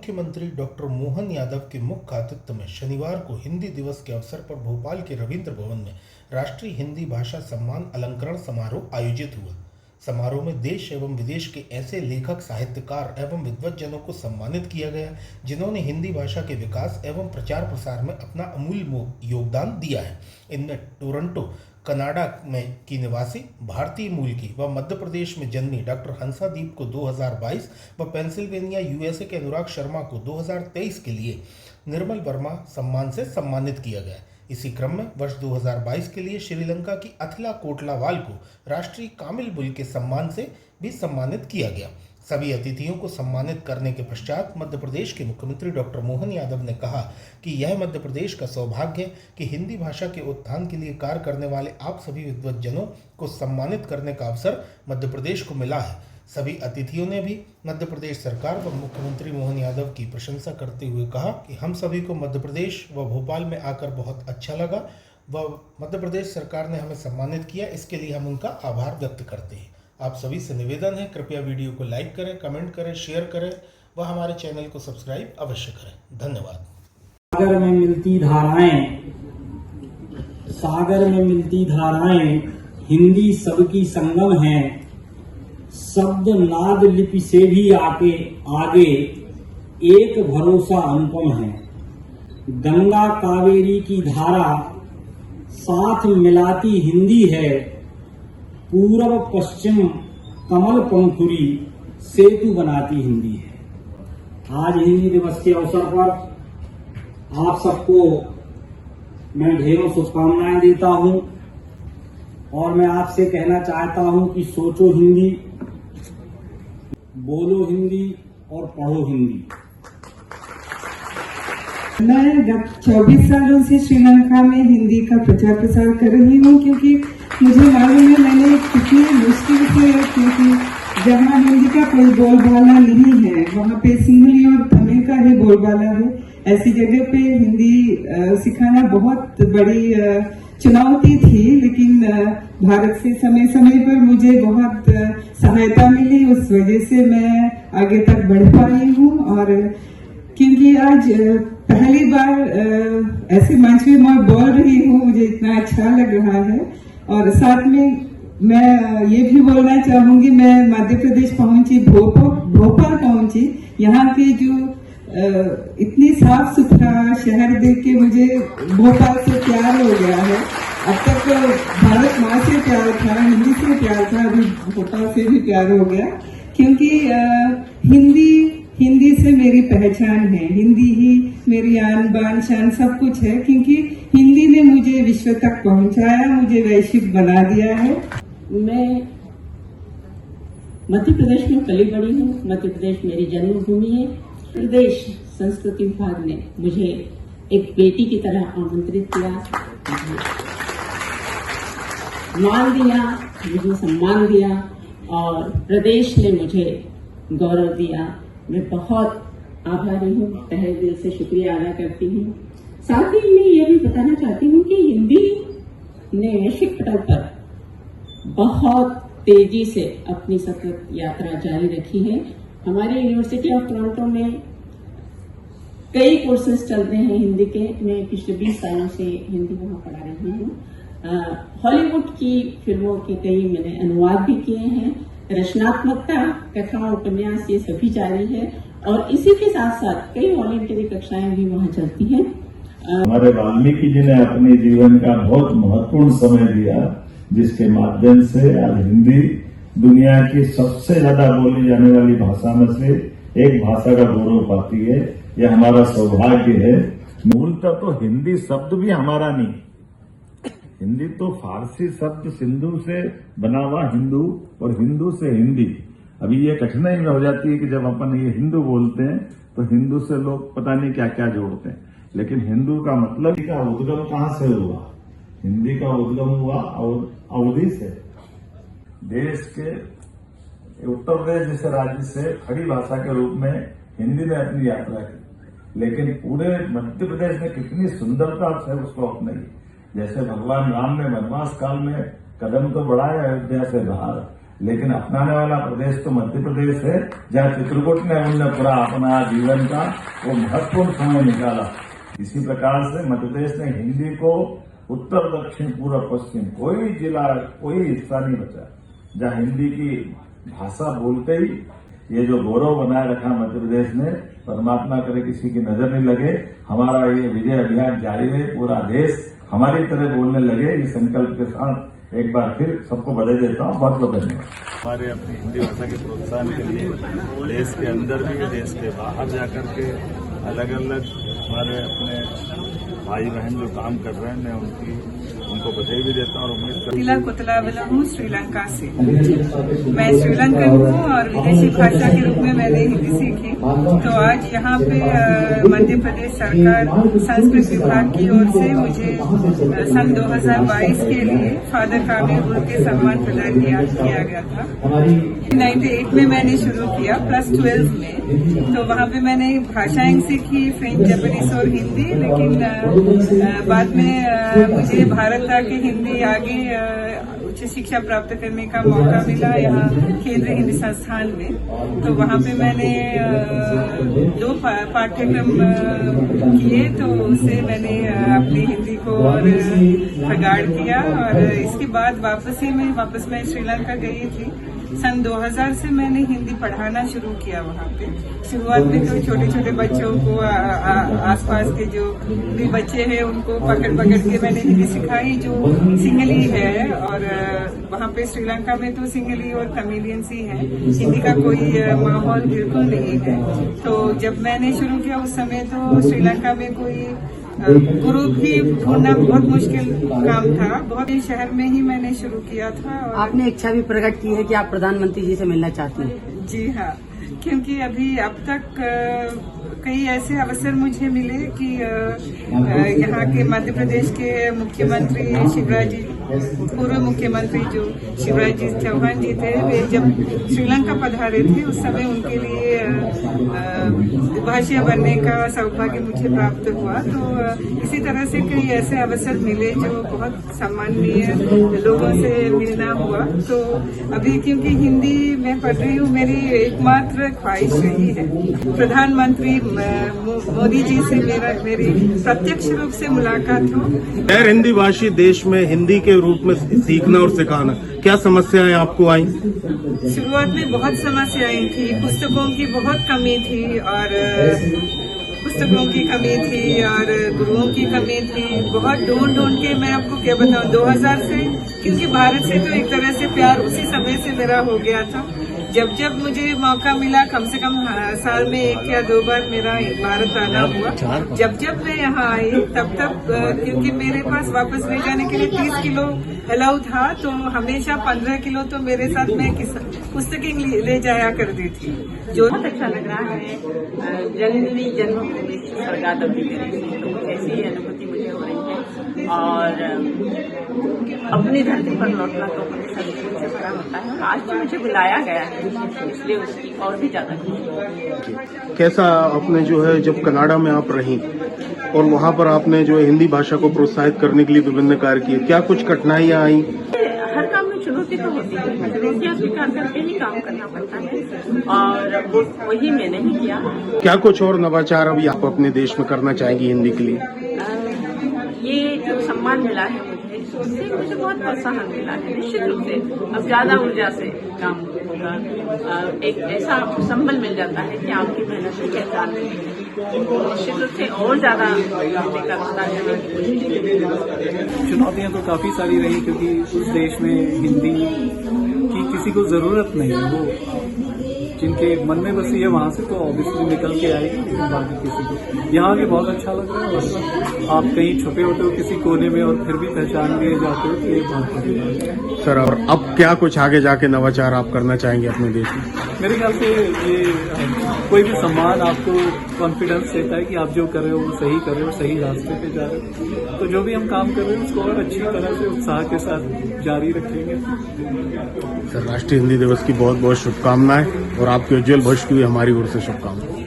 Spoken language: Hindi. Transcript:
मुख्यमंत्री डॉक्टर मोहन यादव के मुख्य आतिथ्य में शनिवार को हिंदी दिवस के अवसर पर भोपाल के रविंद्र भवन में राष्ट्रीय हिंदी भाषा सम्मान अलंकरण समारोह आयोजित हुआ। समारोह में देश एवं विदेश के ऐसे लेखक, साहित्यकार एवं विद्वज्जनों को सम्मानित किया गया जिन्होंने हिंदी भाषा के विकास एवं प्रचार प्रसार में अपना अमूल्य योगदान दिया है। इनमें टोरंटो कनाडा में की निवासी भारतीय मूल की व मध्य प्रदेश में जन्मी डॉक्टर हंसादीप को 2022 व पेंसिल्वेनिया यूएसए के अनुराग शर्मा को 2023 के लिए निर्मल वर्मा सम्मान से सम्मानित किया गया। इसी क्रम में वर्ष 2022 के लिए श्रीलंका की अथिला कोटलावाल को राष्ट्रीय कामिल बुल के सम्मान से भी सम्मानित किया गया। सभी अतिथियों को सम्मानित करने के पश्चात मध्य प्रदेश के मुख्यमंत्री डॉक्टर मोहन यादव ने कहा कि यह मध्य प्रदेश का सौभाग्य है कि हिंदी भाषा के उत्थान के लिए कार्य करने वाले आप सभी विद्वज्जनों को सम्मानित करने का अवसर मध्य प्रदेश को मिला है। सभी अतिथियों ने भी मध्य प्रदेश सरकार व मुख्यमंत्री मोहन यादव की प्रशंसा करते हुए कहा कि हम सभी को मध्य प्रदेश व भोपाल में आकर बहुत अच्छा लगा व मध्य प्रदेश सरकार ने हमें सम्मानित किया, इसके लिए हम उनका आभार व्यक्त करते हैं। आप सभी से निवेदन है, कृपया वीडियो को लाइक करें, कमेंट करें, शेयर करें व हमारे चैनल को सब्सक्राइब अवश्य करें। धन्यवाद। सागर में मिलती धाराएं, सागर में मिलती धाराएं, हिंदी सबकी संगम है। शब्द नाद लिपि से भी आगे एक भरोसा अनुपम है। गंगा कावेरी की धारा साथ मिलाती हिंदी है। पूर्व पश्चिम कमल पंखुरी सेतु बनाती हिंदी है। आज हिंदी दिवस के अवसर पर आप सबको मैं ढेरों शुभकामनाएं देता हूं और मैं आपसे कहना चाहता हूं कि सोचो हिंदी, बोलो हिंदी और पढ़ो हिंदी। मैं गत 24 सालों से श्रीलंका में हिंदी का प्रचार प्रसार कर रही हूँ, क्योंकि मुझे मालूम है मैंने कितनी मुश्किल से, क्योंकि जहाँ हिंदी का कोई बोलबाला नहीं है वहाँ पे सिंहली और तमिल का ही बोलबाला है। ऐसी जगह पे हिंदी सिखाना बहुत बड़ी चुनौती थी, लेकिन भारत से समय समय पर मुझे बहुत सहायता मिली। उस वजह से मैं आगे तक बढ़ पाई हूँ और क्योंकि आज पहली बार ऐसे मंच पे मैं बोल रही हूँ, मुझे इतना अच्छा लग रहा है। और साथ में मैं ये भी बोलना चाहूंगी, मैं मध्य प्रदेश पहुंची, भोपाल पहुंची। यहाँ के जो इतनी साफ सुथरा शहर देख के मुझे भोपाल से प्यार हो गया है। अब तक भारत माँ से प्यार था, हिंदी से प्यार था, अभी भोपाल से भी प्यार हो गया, क्योंकि हिंदी से मेरी पहचान है। हिंदी ही मेरी आन बान शान सब कुछ है, क्योंकि हिंदी ने मुझे विश्व तक पहुंचाया, मुझे वैश्विक बना दिया है। मैं मध्य प्रदेश में पली बड़ी हूँ। मध्य प्रदेश मेरी जन्मभूमि है। प्रदेश संस्कृति विभाग ने मुझे एक बेटी की तरह आमंत्रित किया, मान दिया, मुझे सम्मान दिया और प्रदेश ने मुझे गौरव दिया। मैं बहुत आभारी हूँ, तहे दिल से शुक्रिया अदा करती हूँ। साथ ही मैं ये भी बताना चाहती हूँ कि हिंदी ने वैश्विक पटल पर बहुत तेजी से अपनी सतत यात्रा जारी रखी है। हमारे यूनिवर्सिटी ऑफ टोरंटो में कई कोर्सेज चलते हैं हिंदी के। मैं पिछले 20 सालों से हिंदी वहाँ पढ़ा रही हूँ। हॉलीवुड की फिल्मों के कई मैंने अनुवाद भी किए हैं। रचनात्मकता, कथा, उपन्यास ये सभी जारी है और इसी के साथ साथ कई ओलंपियाडी कक्षाएं भी वहाँ चलती हैं। हमारे वाल्मीकि जी ने अपने जीवन का बहुत महत्वपूर्ण समय दिया, जिसके माध्यम से आज हिंदी दुनिया की सबसे ज्यादा बोली जाने वाली भाषा में से एक भाषा का गौरव पाती है। यह हमारा सौभाग्य है। मूलतः तो हिंदी शब्द भी हमारा नहीं, हिंदी तो फारसी शब्द सिंधु से बना हुआ हिंदू और हिंदू से हिंदी। अभी ये कठिनाई में हो जाती है कि जब अपन ये हिंदू बोलते हैं तो हिंदू से लोग पता नहीं क्या क्या जोड़ते हैं, लेकिन हिंदू का मतलब का उद्गम कहां से हुआ? हिंदी का उद्गम हुआ अवधि से। देश के उत्तर प्रदेश जैसे राज्य से खड़ी भाषा के रूप में हिंदी ने अपनी यात्रा की, लेकिन पूरे मध्य प्रदेश में कितनी सुंदरता से उसको अपनाई। जैसे भगवान राम ने वनवास काल में कदम तो बढ़ाया अयोध्या से बाहर, लेकिन अपनाने वाला प्रदेश तो मध्य प्रदेश है, जहाँ चित्रकूट ने उनने पूरा अपना जीवन का वो महत्वपूर्ण समय निकाला। इसी प्रकार से मध्य प्रदेश ने हिंदी को उत्तर दक्षिण पूर्व पश्चिम कोई जिला कोई हिस्सा नहीं बचा जहाँ हिंदी की भाषा बोलते ही ये जो गौरव बनाए रखा मध्य प्रदेश ने, परमात्मा करे किसी की नजर नहीं लगे, हमारा ये विजय अभियान जारी रहे, पूरा देश हमारी तरह बोलने लगे। ये संकल्प के साथ एक बार फिर सबको बधाई देता हूँ, बहुत बहुत धन्यवाद। हमारे अपनी हिंदी भाषा के प्रोत्साहन के लिए देश के अंदर भी देश के बाहर जाकर के अलग अलग हमारे अपने भाई बहन जो काम कर रहे हैं, मैं उनको बधाई भी देता हूँ और उम्मीद करता हूँ। तिला कुतलावला हूँ श्रीलंका से। मैं श्रीलंकन हूँ और विदेशी भाषा के रूप में मैंने हिंदी सीखी। तो आज यहाँ पे मध्य प्रदेश सरकार संस्कृत विभाग की ओर से मुझे सन 2022 के लिए फादर काबिल गुरु के सम्मान प्रदान किया गया था। 98 में मैंने शुरू किया, +12 में। तो वहाँ पे मैंने भाषाएं सीखी, फ्रेंच, जापानीज और हिंदी। लेकिन बाद में मुझे भारत आके हिंदी आगे उच्च शिक्षा प्राप्त करने का मौका मिला यहाँ केंद्रीय हिंदी संस्थान में। तो वहाँ पे मैंने 2 पाठ्यक्रम किए, तो उससे मैंने अपनी हिंदी को और प्रगाढ़ किया। और इसके बाद वापस मैं श्रीलंका गई थी। सन 2000 से मैंने हिंदी पढ़ाना शुरू किया वहाँ पे। शुरुआत में तो छोटे छोटे बच्चों को आसपास के जो भी बच्चे हैं उनको पकड़ के मैंने हिंदी सिखाई, जो सिंगली है। और वहाँ पे श्रीलंका में तो सिंगली और तमिलियंस ही है, हिंदी का कोई माहौल बिल्कुल नहीं है। तो जब मैंने शुरू किया उस समय तो श्रीलंका में कोई गुरु भी ढूंढना बहुत मुश्किल काम था। बहुत ही शहर में ही मैंने शुरू किया था। और आपने इच्छा भी प्रकट की है कि आप प्रधानमंत्री जी से मिलना चाहती हैं। जी हाँ, क्योंकि अभी अब तक कई ऐसे अवसर मुझे मिले कि यहाँ के मध्य प्रदेश के मुख्यमंत्री पूर्व मुख्यमंत्री जो शिवराज जी चौहान जी थे, वे जब श्रीलंका पधारे थे उस समय उनके लिए द्विभाषीय बनने का सौभाग्य मुझे प्राप्त हुआ। तो इसी तरह से कई ऐसे अवसर मिले जो बहुत सम्माननीय लोगों से मिलना हुआ। तो अभी क्योंकि हिंदी मैं पढ़ रही हूँ, मेरी एकमात्र ख्वाहिश रही है प्रधानमंत्री मोदी जी से मेरी प्रत्यक्ष रूप से मुलाकात हो। गैर हिंदी भाषी देश में हिंदी के रूप में सीखना और सिखाना, क्या समस्याएं आपको आई? शुरुआत में बहुत समस्याएं थी, पुस्तकों की बहुत कमी थी और गुरुओं की कमी थी। बहुत ढूंढ के मैं आपको क्या बताऊं, 2000 से, क्योंकि भारत से तो एक तरह से प्यार उसी समय से मेरा हो गया था। जब मुझे मौका मिला, कम से कम साल में 1 या 2 बार मेरा भारत आना हुआ। जब मैं यहाँ आई तब क्योंकि मेरे पास वापस ले जाने के लिए 30 किलो अलाउ था, तो हमेशा 15 किलो तो मेरे साथ मैं पुस्तकें ले जाया करती थी। जो बहुत अच्छा लग रहा है। जननी जन्मभूमि स्वर्गादपि गरीयसी, तो ऐसी अनुभूति मुझे हो रही है। और अपनी धरती पर लौटना तो अपनी संस्कृति से बड़ा होता है। और आज जो मुझे बुलाया गया है, इसलिए उसकी और भी ज्यादा खुशी। कैसा आपने जो है जब कनाडा में आप रहीं और वहाँ पर आपने जो है हिंदी भाषा को प्रोत्साहित करने के लिए विभिन्न कार्य किए, क्या कुछ कठिनाइयाँ आई? हर काम में चुनौती तो होती है, चुनौतियाँ स्वीकार करके ही काम करना पड़ता है और वही मैंने भी किया। क्या कुछ और नवाचार अभी आप अपने देश में करना चाहेंगी हिंदी के लिए? ये जो सम्मान मिला है उससे मुझे बहुत प्रोत्साहन मिला है। निश्चित रूप से अब ज्यादा ऊर्जा से काम होगा। एक ऐसा संबल मिल जाता है कि आपकी मेहनत की पहचान निश्चित रूप से और ज्यादा चुनौतियां तो काफी सारी रही, क्योंकि उस देश में हिंदी की किसी को जरूरत नहीं है। वो जिनके मन में बसी है वहां से तो ऑब्वियसली निकल के आएगी, लेकिन बाकी किसी को यहाँ के बहुत अच्छा लग रहा है। आप कहीं छुपे होते हो किसी कोने में और फिर भी पहचान लिए जाते हो, तो ये बहुत बड़ी बात है। सर, और अब क्या कुछ आगे जाके नवाचार आप करना चाहेंगे अपने देश में? मेरे ख्याल से ये कोई भी सम्मान आपको कॉन्फिडेंस देता है कि आप जो कर रहे हो वो सही कर रहे हो, सही रास्ते पे जा रहे हो। तो जो भी हम काम कर रहे हैं उसको और अच्छी तरह से उत्साह के साथ जारी रखेंगे। सर, राष्ट्रीय हिंदी दिवस की बहुत बहुत शुभकामनाएं और आपके उज्जवल भविष्य की हमारी ओर से शुभकामनाएं।